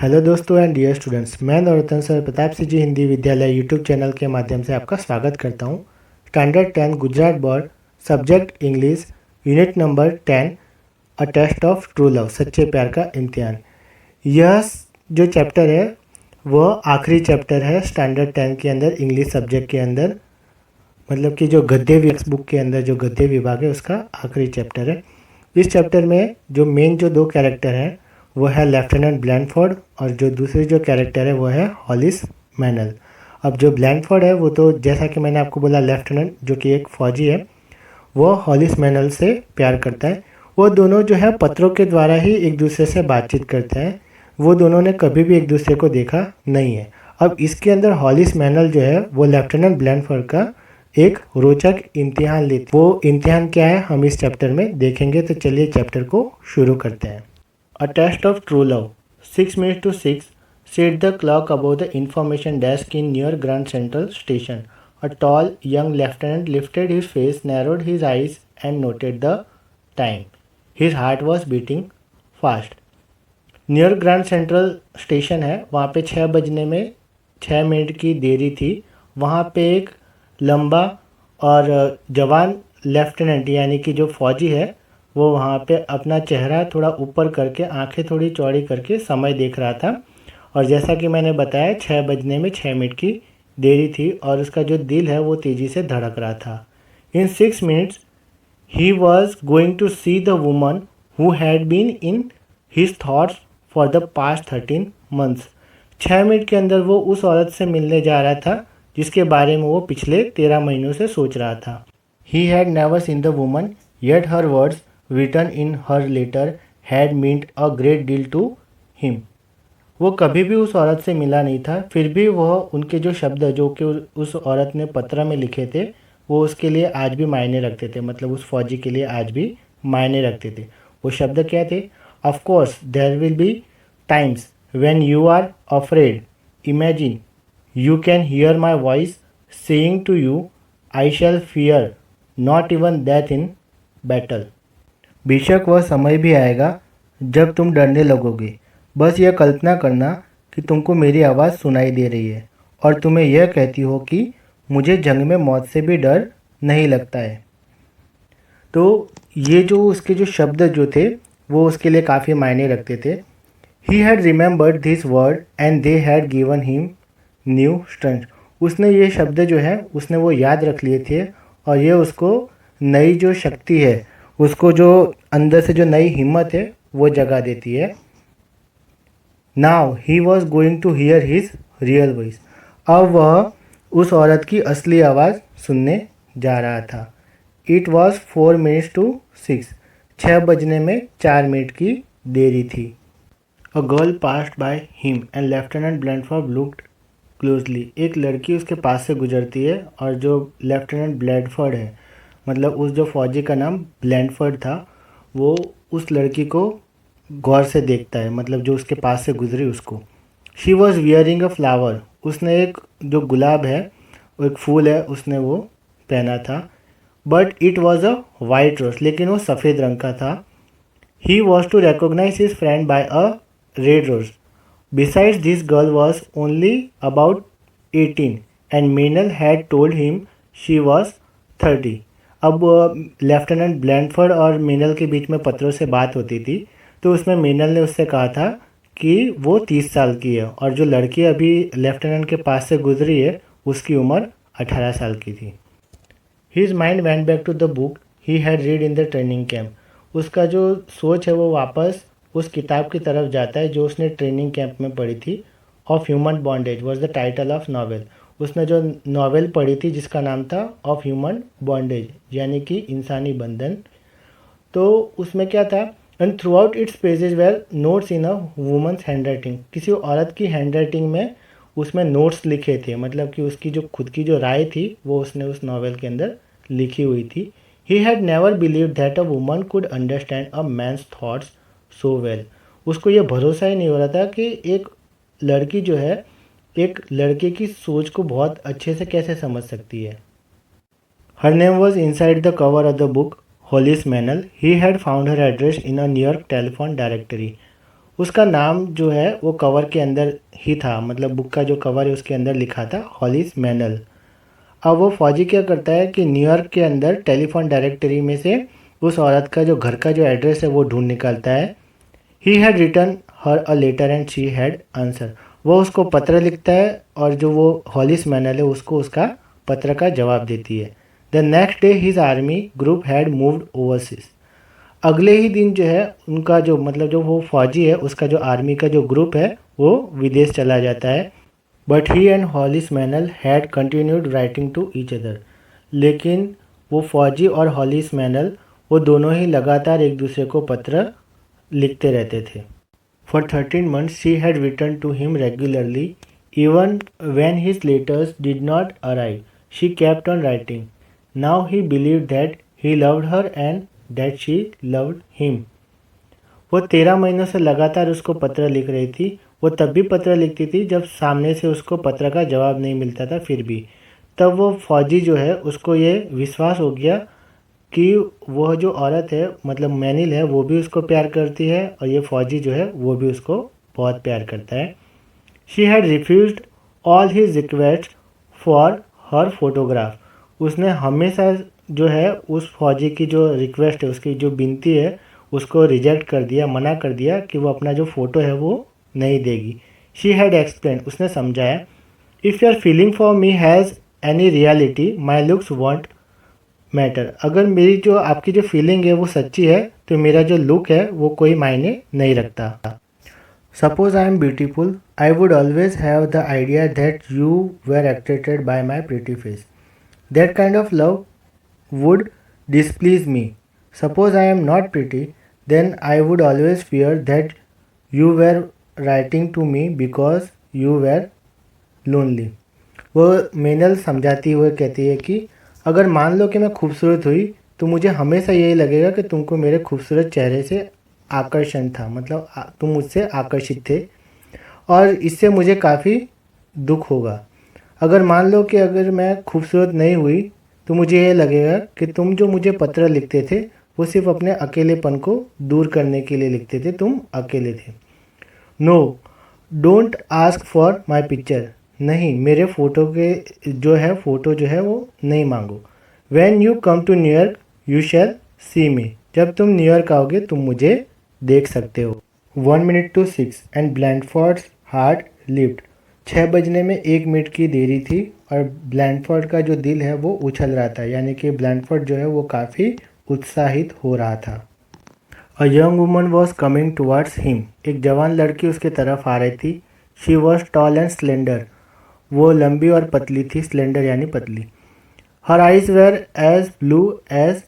Hello दोस्तों and dear students, मैं Narottam sir Pratap Singh ji Hindi विद्यालय यूट्यूब चैनल के माध्यम से आपका स्वागत करता हूं। Standard 10 Gujarat board subject English unit number 10 a test of true love, सच्चे प्यार का इम्तिहान। यह जो चैप्टर है वह आखिरी चैप्टर है स्टैंडर्ड 10 के अंदर इंग्लिश सब्जेक्ट के अंदर, मतलब कि जो गद्य टेक्स्ट बुक के अंदर जो गद्य विभाग है उसका आखिरी चैप्टर है। इस चैप्टर में जो मेन जो दो कैरेक्टर हैं वो है लेफ्टिनेंट ब्लैंडफोर्ड और जो दूसरी जो कैरेक्टर है वो है हॉलिस मैनल। अब जो ब्लैंडफोर्ड है वो तो जैसा कि मैंने आपको बोला लेफ्टिनेंट जो कि एक फ़ौजी है, वो हॉलिस मैनल से प्यार करता है। वो दोनों जो है पत्रों के द्वारा ही एक दूसरे से बातचीत करते हैं। वो दोनों ने कभी भी एक दूसरे को देखा नहीं है। अब इसके अंदर हॉलिस मैनल जो है वो लेफ्टिनेंट ब्लैंडफोर्ड का एक रोचक इम्तिहान लेती। वो इम्तिहान क्या है हम इस चैप्टर में देखेंगे, तो चलिए चैप्टर को शुरू करते हैं। A test of true love. 6 minutes to 6. Set the clock above the information desk in near Grand Central Station. A tall young lieutenant lifted his face, narrowed his eyes, and noted the time. His heart was beating fast. Near grand central station है, वहाँ पे 6 बजने में 6 minute की देरी थी। वहाँ पे एक लंबा और जवान लेफ्टिनेंट यानी कि जो फौजी है वो वहाँ पे अपना चेहरा थोड़ा ऊपर करके आंखें थोड़ी चौड़ी करके समय देख रहा था। और जैसा कि मैंने बताया 6 बजने में 6 मिनट की देरी थी और उसका जो दिल है वो तेज़ी से धड़क रहा था। In 6 minutes he was going to see the woman who had been in his thoughts for the past 13 months. 6 minute के अंदर वो उस औरत से मिलने जा रहा था जिसके बारे में वो पिछले 13 महीनों से सोच रहा था। He had never seen the woman yet her words written in her letter had meant a great deal to him. वो कभी भी उस औरत से मिला नहीं था, फिर भी वह उनके जो शब्द जो कि उस औरत ने पत्र में लिखे थे वो उसके लिए आज भी मायने रखते थे, मतलब उस फौजी के लिए आज भी मायने रखते थे। वो शब्द क्या थे? Of course there will be times when you are afraid, imagine you can hear my voice saying to you I shall fear not even death in battle. बेशक वह समय भी आएगा जब तुम डरने लगोगे, बस यह कल्पना करना कि तुमको मेरी आवाज़ सुनाई दे रही है और तुम्हें यह कहती हो कि मुझे जंग में मौत से भी डर नहीं लगता है। तो ये जो उसके जो शब्द जो थे वो उसके लिए काफ़ी मायने रखते थे। He had remembered this word and they had given him new strength. उसने ये शब्द जो है उसने वो याद रख लिए थे और ये उसको नई जो शक्ति है, उसको जो अंदर से जो नई हिम्मत है वो जगा देती है। Now he was going to hear his real voice. अब वह उस औरत की असली आवाज़ सुनने जा रहा था। It was 4 minutes to 6। 6 बजने में 4 मिनट की देरी थी। A girl passed by him and lieutenant Blandford looked closely. एक लड़की उसके पास से गुजरती है और जो लेफ्टिनेंट ब्लैंडफोर्ड है, मतलब उस जो फौजी का नाम ब्लैंडफोर्ड था, वो उस लड़की को गौर से देखता है, मतलब जो उसके पास से गुजरी उसको। She was wearing a flower. उसने एक जो गुलाब है वो एक फूल है उसने वो पहना था। But it was a white rose, लेकिन वो सफ़ेद रंग का था। He was to recognise his friend by a red rose. Besides, this girl was only about 18 and Menel had told him she was 30. अब लेफ्टिनेंट ब्लैंडफोर्ड और मेनल के बीच में पत्रों से बात होती थी, तो उसमें मेनल ने उससे कहा था कि वो 30 साल की है और जो लड़की अभी लेफ्टिनेंट के पास से गुजरी है उसकी उम्र 18 साल की थी। His mind went back to the book he had read in the training camp. उसका जो सोच है वो वापस उस किताब की तरफ जाता है जो उसने ट्रेनिंग कैंप में पढ़ी थी। Of human bondage was the title of novel. उसने जो नॉवेल पढ़ी थी जिसका नाम था ऑफ ह्यूमन बॉन्डेज, यानी कि इंसानी बंधन। तो उसमें क्या था? And throughout its pages were notes in a woman's handwriting. किसी औरत की हैंड राइटिंग में उसमें नोट्स लिखे थे, मतलब कि उसकी जो खुद की जो राय थी वो उसने उस नॉवेल के अंदर लिखी हुई थी। He had never believed that a woman could understand a man's thoughts so well. उसको ये भरोसा ही नहीं हो रहा था कि एक लड़की जो है एक लड़के की सोच को बहुत अच्छे से कैसे समझ सकती है। Her name was inside the cover of the book Hollies manual. He had found her address in a New York telephone directory. उसका नाम जो है वो कवर के अंदर ही था, मतलब बुक का जो कवर है उसके अंदर लिखा था हॉलिस मैनल। अब वो फौजी क्या करता है कि न्यूयॉर्क के अंदर टेलीफोन डायरेक्टरी में से उस औरत का जो घर का जो एड्रेस है वो ढूंढ निकालता है। He had written her a letter and she had answered. वो उसको पत्र लिखता है और जो वो हॉलिस मैनल है उसको उसका पत्र का जवाब देती है। The next day his army group had moved overseas. अगले ही दिन जो है उनका जो मतलब जो वो फौजी है उसका जो आर्मी का जो ग्रुप है वो विदेश चला जाता है। But he and Hollis Meynell had continued writing to each other. लेकिन वो फौजी और हॉलिस मैनल वो दोनों ही लगातार एक दूसरे को पत्र लिखते रहते थे। For 13 months she had written to him regularly even when his letters did not arrive. She kept on writing. Now he believed that he loved her and that she loved him. वो 13 महीनों से लगातार उसको पत्र लिख रही थी। वो तब भी पत्र लिखती थी जब सामने से उसको पत्र का जवाब नहीं मिलता था, फिर भी तब वो फौजी जो है उसको ये विश्वास हो गया कि वह जो औरत है मतलब मैनिल है वो भी उसको प्यार करती है और ये फौजी जो है वो भी उसको बहुत प्यार करता है। She had refused all his request for her photograph. उसने हमेशा जो है उस फौजी की जो रिक्वेस्ट है उसकी जो विनती है उसको रिजेक्ट कर दिया, मना कर दिया कि वो अपना जो फ़ोटो है वो नहीं देगी। शी हैड एक्सप्लेन, उसने समझाया, if your feeling for me has any reality my looks won't matter. अगर मेरी जो आपकी जो फीलिंग है वो सच्ची है तो मेरा जो लुक है वो कोई मायने नहीं रखता। Suppose I am beautiful I would always have the idea that you were attracted by my pretty face. That kind of love would displease me. Suppose I am not pretty, then I would always fear that you were writing to me because you were lonely. वो मेनल समझाती हुए कहती है कि अगर मान लो कि मैं खूबसूरत हुई तो मुझे हमेशा यही लगेगा कि तुमको मेरे खूबसूरत चेहरे से आकर्षण था, मतलब तुम मुझसे आकर्षित थे और इससे मुझे काफ़ी दुख होगा। अगर मान लो कि अगर मैं खूबसूरत नहीं हुई तो मुझे ये लगेगा कि तुम जो मुझे पत्र लिखते थे वो सिर्फ अपने अकेलेपन को दूर करने के लिए लिखते थे, तुम अकेले थे। No don't ask for my picture. नहीं, मेरे फ़ोटो के जो है फ़ोटो जो है वो नहीं मांगो। When you come to New York you shall see me. जब तुम न्यूयॉर्क आओगे तुम मुझे देख सकते हो। 1 minute to 6 and Blandford's heart lift. 6 बजने में 1 मिनट की देरी थी और ब्लैंडफोर्ड का जो दिल है वो उछल रहा था, यानी कि ब्लैंडफोर्ड जो है वो काफ़ी उत्साहित हो रहा था। A young woman was coming towards him. एक जवान लड़की उसके तरफ आ रही थी। She was tall and slender. वो लंबी और पतली थी, स्लेंडर यानी पतली। Her eyes were as blue as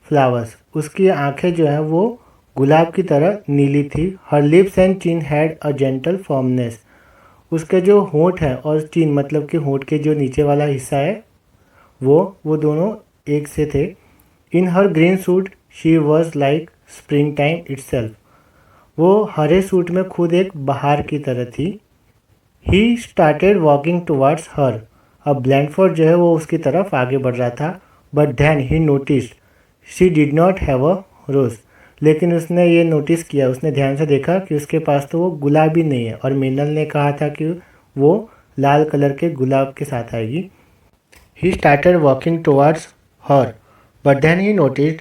flowers. उसकी आंखें जो हैं वो गुलाब की तरह नीली थी। हर lips and chin had a gentle फॉर्मनेस। उसके जो होंठ है और चिन मतलब कि होंठ के जो नीचे वाला हिस्सा है वो दोनों एक से थे। In her green suit she was like spring time itself. वो हरे सूट में खुद एक बहार की तरह थी। ही स्टार्टेड वॉकिंग टुवर्ड्स हर। अब ब्लैंडफोर्ड जो है वो उसकी तरफ आगे बढ़ रहा था। But then he noticed she did not have a rose. लेकिन उसने ये नोटिस किया, उसने ध्यान से देखा कि उसके पास तो वो गुलाब ही नहीं है और मेनल ने कहा था कि वो लाल कलर के गुलाब के साथ आएगी। He started walking towards her but then he noticed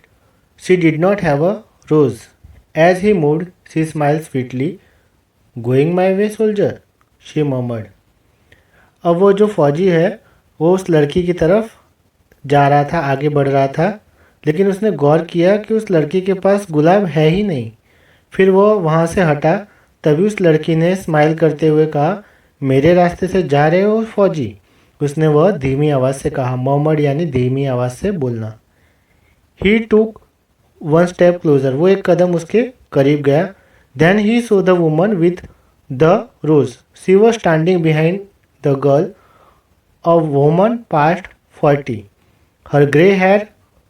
she did not have a rose. As he moved she smiled sweetly. Going my way soldier she murmured. अब वो जो फौजी है वो उस लड़की की तरफ जा रहा था, आगे बढ़ रहा था, लेकिन उसने गौर किया कि उस लड़की के पास गुलाब है ही नहीं। फिर वो वहाँ से हटा। तभी उस लड़की ने स्माइल करते हुए कहा, मेरे रास्ते से जा रहे हो फौजी? उसने वह धीमी आवाज़ से कहा। मर्मर्ड यानी धीमी आवाज़ से बोलना। He took 1 step closer. वो एक कदम उसके करीब गया। Then he saw the woman with the rose. She was standing behind the girl. A woman past 40। Her grey hair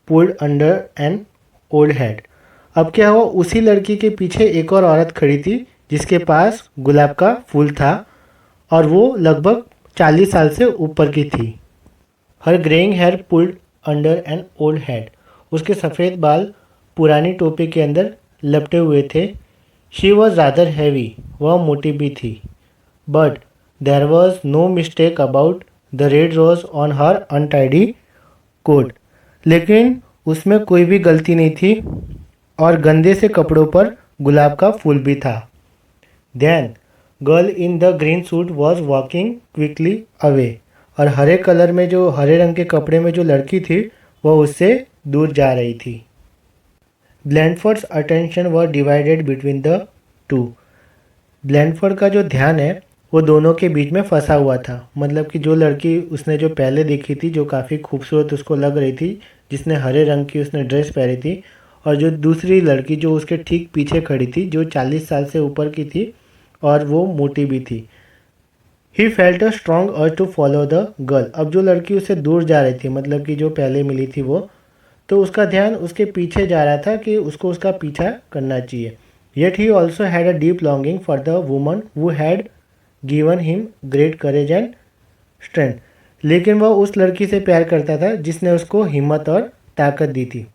pulled under an old head. अब क्या हुआ, उसी लड़की के पीछे एक और औरत खड़ी थी जिसके पास गुलाब का फूल था और वो लगभग 40 साल से ऊपर की थी। Her greying hair pulled under an old head. उसके सफ़ेद बाल पुरानी टोपी के अंदर लपटे हुए थे। शी वॉज रादर हैवी, वह मोटी भी थी। But there was no mistake about the red rose on her untidy coat, लेकिन उसमें कोई भी गलती नहीं थी और गंदे से कपड़ों पर गुलाब का फूल भी था। Then girl in the green suit was walking quickly away, और हरे रंग के कपड़े में जो लड़की थी वह उससे दूर जा रही थी। Blandford's attention was divided between the two. Blandford का जो ध्यान है वो दोनों के बीच में फंसा हुआ था। मतलब कि जो लड़की उसने जो पहले देखी थी, जो काफ़ी खूबसूरत उसको लग रही थी, जिसने हरे रंग की उसने ड्रेस पहनी थी, और जो दूसरी लड़की जो उसके ठीक पीछे खड़ी थी, जो 40 साल से ऊपर की थी और वो मोटी भी थी। He felt a strong urge to follow the girl. अब जो लड़की उससे दूर जा रही थी, मतलब कि जो पहले मिली थी वो, तो उसका ध्यान उसके पीछे जा रहा था कि उसको उसका पीछा करना चाहिए। Yet he also had a deep longing for the woman who had given him great courage and strength. लेकिन वह उस लड़की से प्यार करता था जिसने उसको हिम्मत और ताकत दी थी।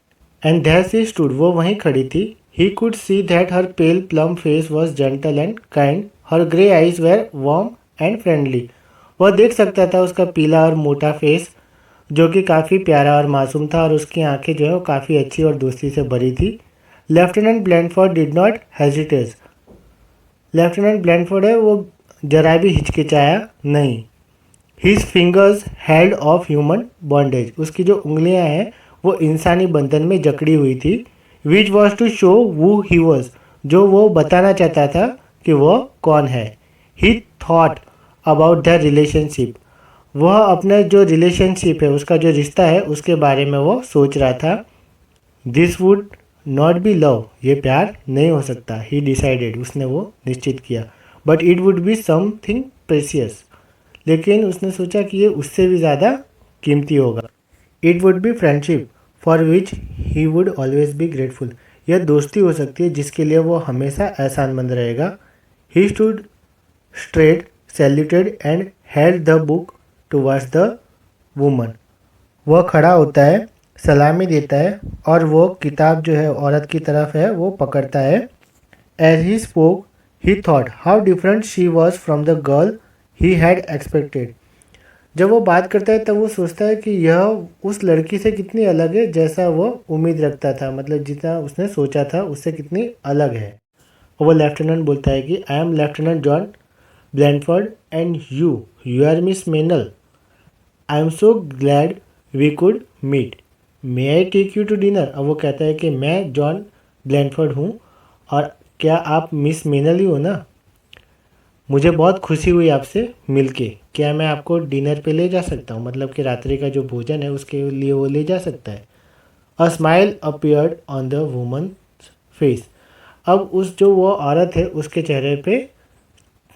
एंड देयर शी स्टूड, वो वहीं खड़ी थी। He could see that her pale plump face was gentle and kind, her grey eyes were warm and friendly. वह देख सकता था उसका पीला और मोटा फेस जो कि काफ़ी प्यारा और मासूम था, और उसकी आंखें जो है वो काफ़ी अच्छी और दोस्ती से भरी थी। Lieutenant Blandford did not hesitate. Lieutenant Blandford है वो जरा भी हिचकिचाया नहीं। His fingers held off human bondage, उसकी जो उंगलियां हैं वो इंसानी बंधन में जकड़ी हुई थी। Which was to show who he was, जो वो बताना चाहता था कि वह कौन है। He thought about the relationship, वह अपने जो रिलेशनशिप है, उसका जो रिश्ता है उसके बारे में वो सोच रहा था। This would not be love, ये प्यार नहीं हो सकता। ही डिसाइडेड, उसने वो निश्चित किया। But it would be something precious, लेकिन उसने सोचा कि ये उससे भी ज़्यादा कीमती होगा। It would be friendship for which he would always be grateful, यह दोस्ती हो सकती है जिसके लिए वो हमेशा एहसानमंद रहेगा। He stood straight, saluted and held the book towards the woman, वह खड़ा होता है, सलामी देता है और वो किताब जो है औरत की तरफ है वो पकड़ता है। As he spoke he thought how different she was from the girl he had expected. जब वो बात करता है तब वो सोचता है कि यह उस लड़की से कितनी अलग है जैसा वो उम्मीद रखता था, मतलब जितना उसने सोचा था उससे कितनी अलग है। वो लेफ्टिनेंट बोलता है कि I am lieutenant John Blandford and you are miss Meynell. I am so glad we could meet, may I take you to dinner. अब वो कहता है कि मैं जॉन ब्लैंडफोर्ड हूँ और क्या आप मिस मेनल ही हो ना। मुझे बहुत खुशी हुई आपसे मिलके, क्या मैं आपको डिनर पे ले जा सकता हूँ, मतलब कि रात्रि का जो भोजन है उसके लिए वो ले जा सकता है। A smile appeared on the woman face, अब उस जो वो औरत है उसके चेहरे पे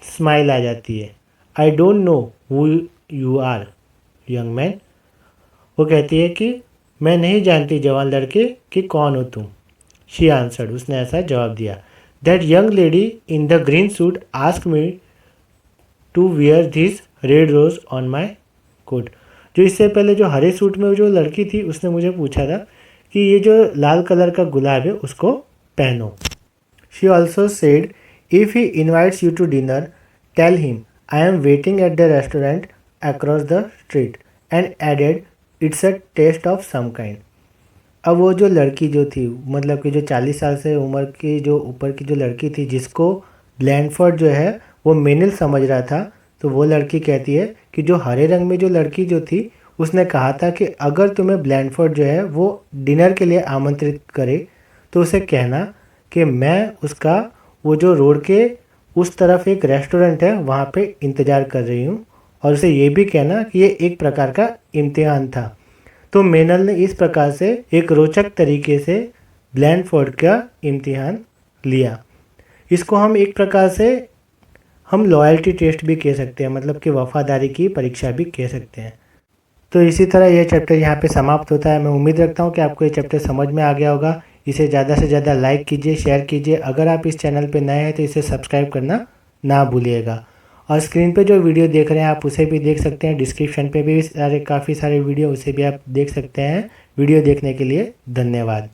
स्माइल आ जाती है। I don't know who you are young man, वो कहती है कि मैं नहीं जानती जवान लड़के कि कौन हो तुम। शी आंसर्ड, उसने ऐसा जवाब दिया। That young lady in the green suit ask me to wear this red rose on my coat, जो इससे पहले जो हरे सूट में जो लड़की थी उसने मुझे पूछा था कि ये जो लाल कलर का गुलाब है उसको पहनो। She also said if he invites you to dinner tell him I am waiting at the restaurant across the street and added it's a test of some kind. अब वो जो लड़की जो थी, मतलब कि जो 40 साल से उम्र की जो ऊपर की जो लड़की थी जिसको ब्लैंडफोर्ड जो है वो मेनिल समझ रहा था, तो वो लड़की कहती है कि जो हरे रंग में जो लड़की जो थी उसने कहा था कि अगर तुम्हें ब्लैंडफोर्ड जो है वो डिनर के लिए आमंत्रित करे तो उसे कहना कि मैं उसका वो जो रोड के उस तरफ एक रेस्टोरेंट है वहाँ पे इंतज़ार कर रही हूँ, और उसे ये भी कहना कि ये एक प्रकार का इम्तिहान था। तो मेनल ने इस प्रकार से एक रोचक तरीके से ब्लैंडफोर्ड का इम्तिहान लिया। इसको हम एक प्रकार से हम लॉयल्टी टेस्ट भी कह सकते हैं, मतलब कि वफादारी की परीक्षा भी कह सकते हैं। तो इसी तरह यह चैप्टर यहाँ पे समाप्त होता है। मैं उम्मीद रखता हूँ कि आपको ये चैप्टर समझ में आ गया होगा। इसे ज़्यादा से ज़्यादा लाइक कीजिए, शेयर कीजिए। अगर आप इस चैनल पे नए हैं तो इसे सब्सक्राइब करना ना भूलिएगा। और स्क्रीन पे जो वीडियो देख रहे हैं आप उसे भी देख सकते हैं, डिस्क्रिप्शन पे भी काफ़ी सारे वीडियो उसे भी आप देख सकते हैं। वीडियो देखने के लिए धन्यवाद।